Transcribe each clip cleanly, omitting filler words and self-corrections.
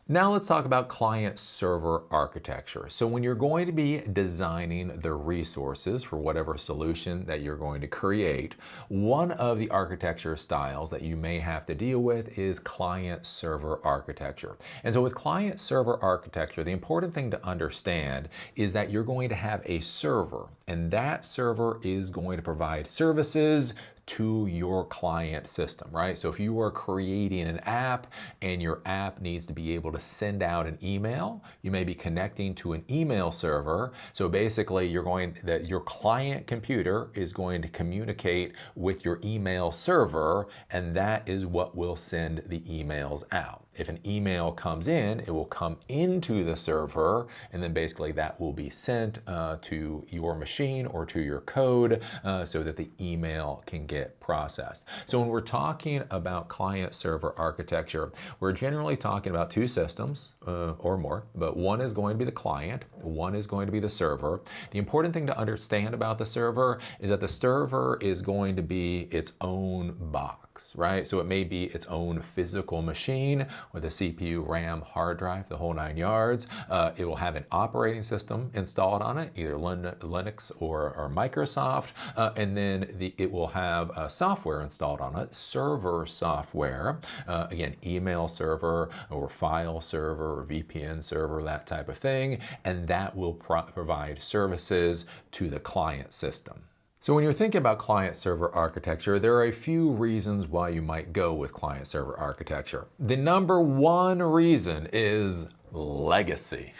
Now let's talk about client-server architecture. So when you're going to be designing the resources for whatever solution that you're going to create, one of the architecture styles that you may have to deal with is client-server architecture. And so with client-server architecture, the important thing to understand is that you're going to have a server, and that server is going to provide services to your client system, right? So if you are creating an app and your app needs to be able to send out an email, you may be connecting to an email server. So basically your client computer is going to communicate with your email server, and that is what will send the emails out. If an email comes in, it will come into the server, and then basically that will be sent to your machine or to your code so that the email can get processed. So when we're talking about client-server architecture, we're generally talking about two systems or more, but one is going to be the client, one is going to be the server. The important thing to understand about the server is that the server is going to be its own box, right? So it may be its own physical machine with a CPU, RAM, hard drive, the whole 9 yards. It will have an operating system installed on it, either Linux or Microsoft, and then it will have software installed on it, server software, again, email server or file server or VPN server, that type of thing, and that will provide services to the client system. So when you're thinking about client-server architecture, there are a few reasons why you might go with client-server architecture. The number one reason is legacy,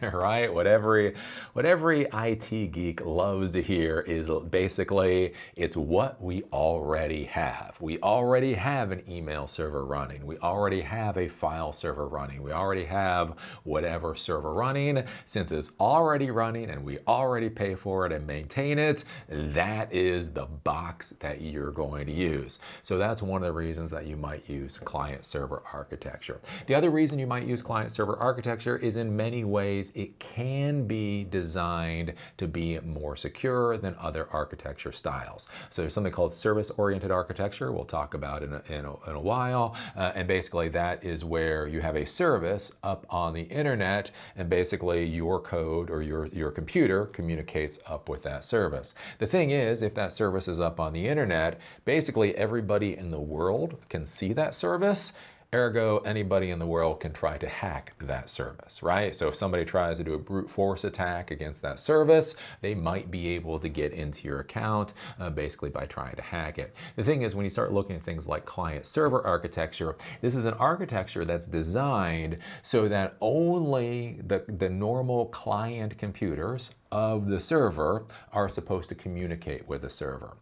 right? What every IT geek loves to hear is basically it's what we already have. We already have an email server running. We already have a file server running. We already have whatever server running. Since it's already running and we already pay for it and maintain it, that is the box that you're going to use. So that's one of the reasons that you might use client-server architecture. The other reason you might use client-server architecture is in many ways it can be designed to be more secure than other architecture styles. So there's something called service-oriented architecture we'll talk about in a while, and basically that is where you have a service up on the internet and basically your code or your computer communicates up with that service. The thing is, if that service is up on the internet, basically everybody in the world can see that service. Ergo, anybody in the world can try to hack that service, right? So if somebody tries to do a brute force attack against that service, they might be able to get into your account basically by trying to hack it. The thing is, when you start looking at things like client-server architecture, this is an architecture that's designed so that only the normal client computers of the server are supposed to communicate with the server.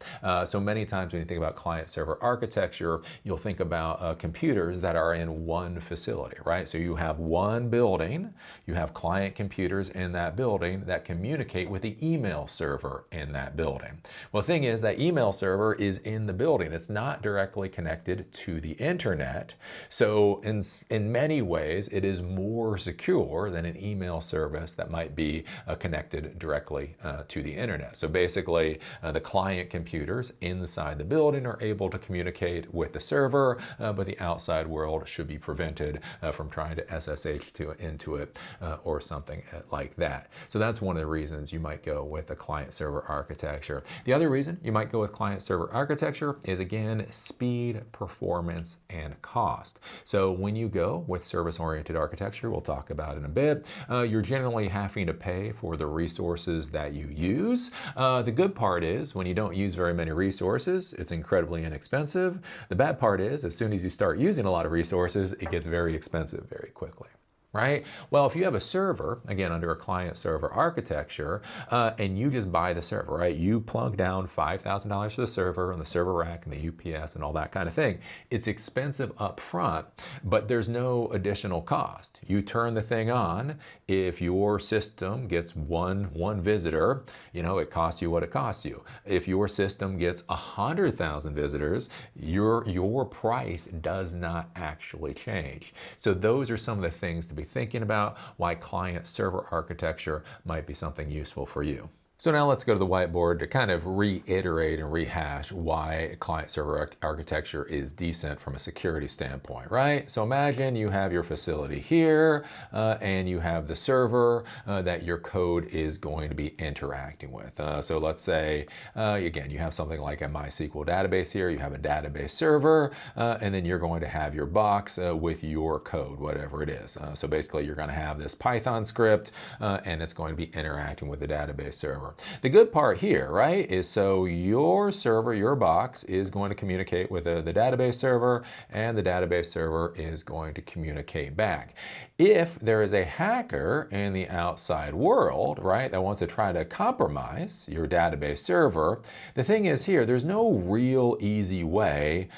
So many times when you think about client-server architecture, you'll think about computers that are in one facility, right? So you have one building, you have client computers in that building that communicate with the email server in that building. Well, the thing is that email server is in the building. It's not directly connected to the internet. So in many ways, it is more secure than an email service that might be connected directly to the internet. So basically, the client computers inside the building are able to communicate with the server, but the outside world should be prevented from trying to SSH into it or something like that. So that's one of the reasons you might go with a client-server architecture. The other reason you might go with client-server architecture is, again, speed, performance, and cost. So when you go with service-oriented architecture, we'll talk about in a bit, you're generally having to pay for the resources that you use. The good part is when you don't use very many resources, it's incredibly inexpensive. The bad part is as soon as you start using a lot of resources, it gets very expensive very quickly. Right? Well, if you have a server, again, under a client-server architecture, and you just buy the server, right? You plunk down $5,000 for the server and the server rack and the UPS and all that kind of thing. It's expensive up front, but there's no additional cost. You turn the thing on. If your system gets one visitor, it costs you what it costs you. If your system gets 100,000 visitors, your price does not actually change. So those are some of the things to be thinking about why client-server architecture might be something useful for you. So now let's go to the whiteboard to kind of reiterate and rehash why client-server architecture is decent from a security standpoint, right? So imagine you have your facility here and you have the server that your code is going to be interacting with. So let's say, again, you have something like a MySQL database here, you have a database server, and then you're going to have your box with your code, whatever it is. So basically you're going to have this Python script and it's going to be interacting with the database server. The good part here, right, is so your server, your box, is going to communicate with the database server, and the database server is going to communicate back. If there is a hacker in the outside world, right, that wants to try to compromise your database server, the thing is here, there's no real easy way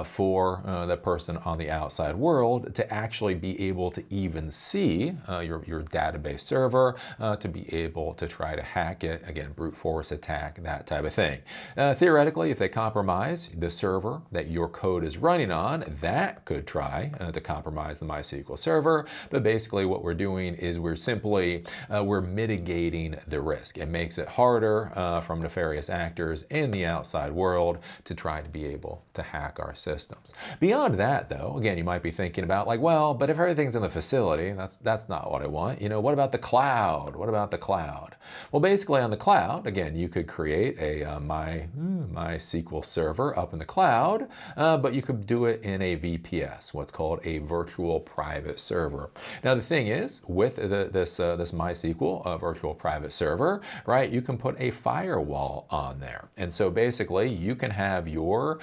for the person on the outside world to actually be able to even see your database server, to be able to try to hack it, again, brute force attack, that type of thing. Theoretically, if they compromise the server that your code is running on, that could try to compromise the MySQL server. But basically what we're doing is we're simply, we're mitigating the risk. It makes it harder from nefarious actors in the outside world to try to be able to hack our systems. Beyond that, though, again, you might be thinking about like, well, but if everything's in the facility, that's not what I want. You know, what about the cloud? What about the cloud? Well, basically on the cloud, again, you could create a MySQL server up in the cloud, but you could do it in a VPS, what's called a virtual private server. Now, the thing is, with this MySQL virtual private server, right, you can put a firewall on there. And so basically, you can have your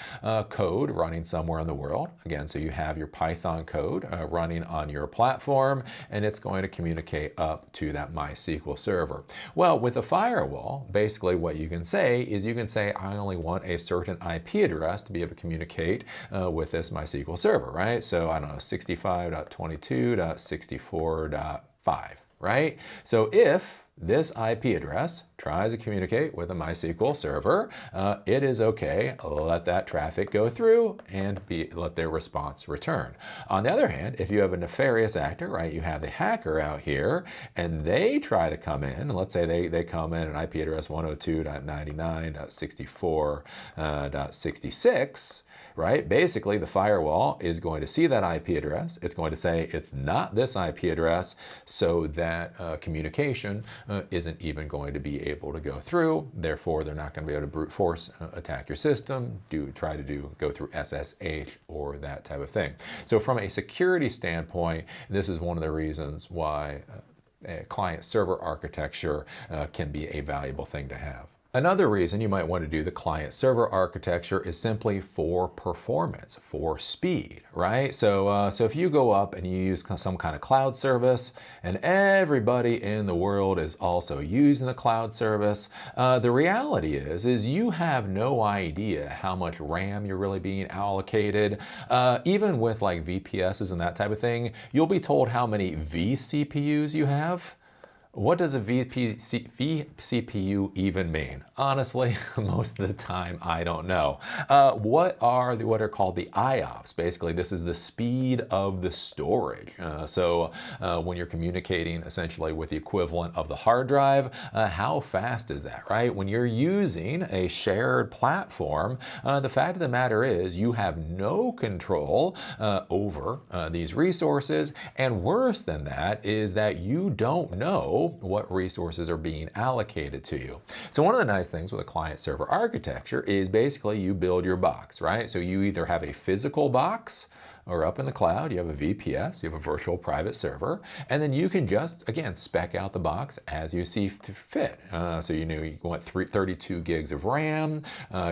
code running somewhere in the world. Again, so you have your Python code running on your platform, and it's going to communicate up to that MySQL server. Well, with a firewall, basically what you can say is you can say, I only want a certain IP address to be able to communicate with this MySQL server, right? So I don't know, 65.22.64.5, right? So if this IP address tries to communicate with a MySQL server, it is okay, let that traffic go through and let their response return. On the other hand, if you have a nefarious actor, right, you have the hacker out here and they try to come in, let's say they come in at IP address 102.99.64.66, right? Basically, the firewall is going to see that IP address. It's going to say it's not this IP address, so that communication isn't even going to be able to go through. Therefore, they're not going to be able to brute force attack your system, try to go through SSH or that type of thing. So from a security standpoint, this is one of the reasons why client-server architecture can be a valuable thing to have. Another reason you might want to do the client-server architecture is simply for performance, for speed, right? So if you go up and you use some kind of cloud service and everybody in the world is also using the cloud service, the reality is you have no idea how much RAM you're really being allocated. Even with like VPSs and that type of thing, you'll be told how many vCPUs you have. What does a vCPU even mean? Honestly, most of the time, I don't know. What are called the IOPS? Basically, this is the speed of the storage. So when you're communicating essentially with the equivalent of the hard drive, how fast is that, right? When you're using a shared platform, the fact of the matter is you have no control over these resources, and worse than that is that you don't know what resources are being allocated to you. So one of the nice things with a client-server architecture is basically you build your box, right? So you either have a physical box, or up in the cloud, you have a VPS, you have a virtual private server, and then you can just, again, spec out the box as you see fit. So you want 32 gigs of RAM,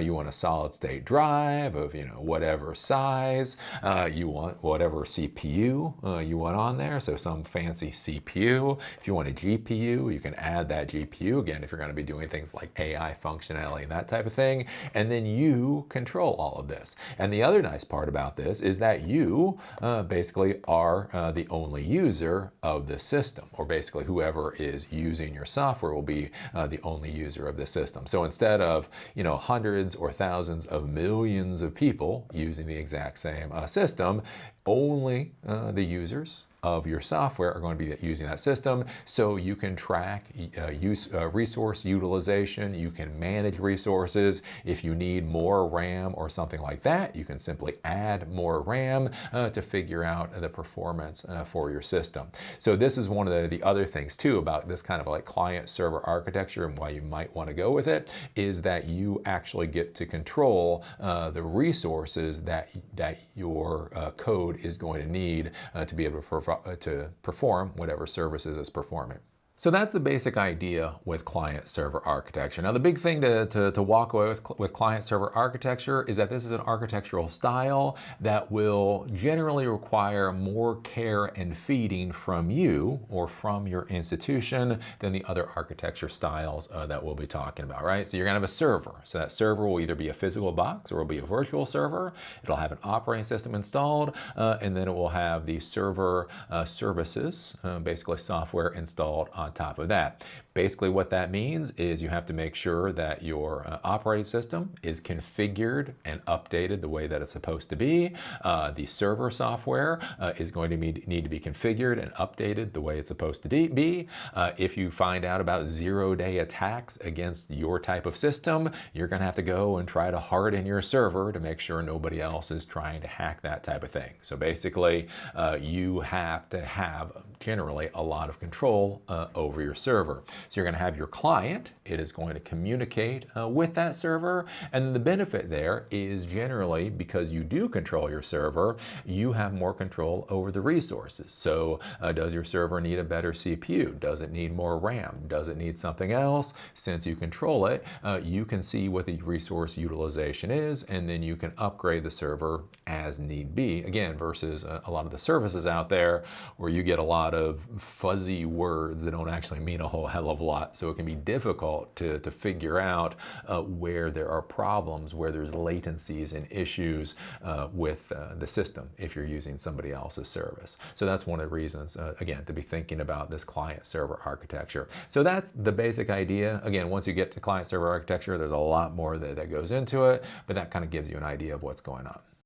you want a solid state drive of whatever size, you want whatever CPU you want on there, so some fancy CPU. If you want a GPU, you can add that GPU, again, if you're going to be doing things like AI functionality and that type of thing, and then you control all of this. And the other nice part about this is that you basically are the only user of the system, or basically whoever is using your software will be the only user of the system. So instead of hundreds or thousands of millions of people using the exact same system, only the users of your software are going to be using that system, so you can track resource utilization, you can manage resources. If you need more RAM or something like that, you can simply add more RAM to figure out the performance for your system. So this is one of the other things too about this kind of like client-server architecture, and why you might want to go with it, is that you actually get to control the resources that your code is going to need to be able to perform whatever services it's performing. So that's the basic idea with client-server architecture. Now, the big thing to walk away with client-server architecture is that this is an architectural style that will generally require more care and feeding from you or from your institution than the other architecture styles that we'll be talking about, right? So you're gonna have a server. So that server will either be a physical box or it'll be a virtual server. It'll have an operating system installed, and then it will have the server services, basically software installed on top of that. Basically what that means is you have to make sure that your operating system is configured and updated the way that it's supposed to be. The server software is going to need to be configured and updated the way it's supposed to be. If you find out about zero-day attacks against your type of system, you're going to have to go and try to harden your server to make sure nobody else is trying to hack that type of thing. So basically, you have to have generally a lot of control over your server. So you're going to have your client. It is going to communicate with that server. And the benefit there is generally, because you do control your server, you have more control over the resources. So does your server need a better CPU? Does it need more RAM? Does it need something else? Since you control it, you can see what the resource utilization is, and then you can upgrade the server as need be. Again, versus a lot of the services out there where you get a lot of fuzzy words that don't actually mean a whole hell of a lot. So it can be difficult to figure out where there are problems, where there's latencies and issues with the system if you're using somebody else's service. So that's one of the reasons, again, to be thinking about this client-server architecture. So that's the basic idea. Again, once you get to client-server architecture, there's a lot more that goes into it, but that kind of gives you an idea of what's going on.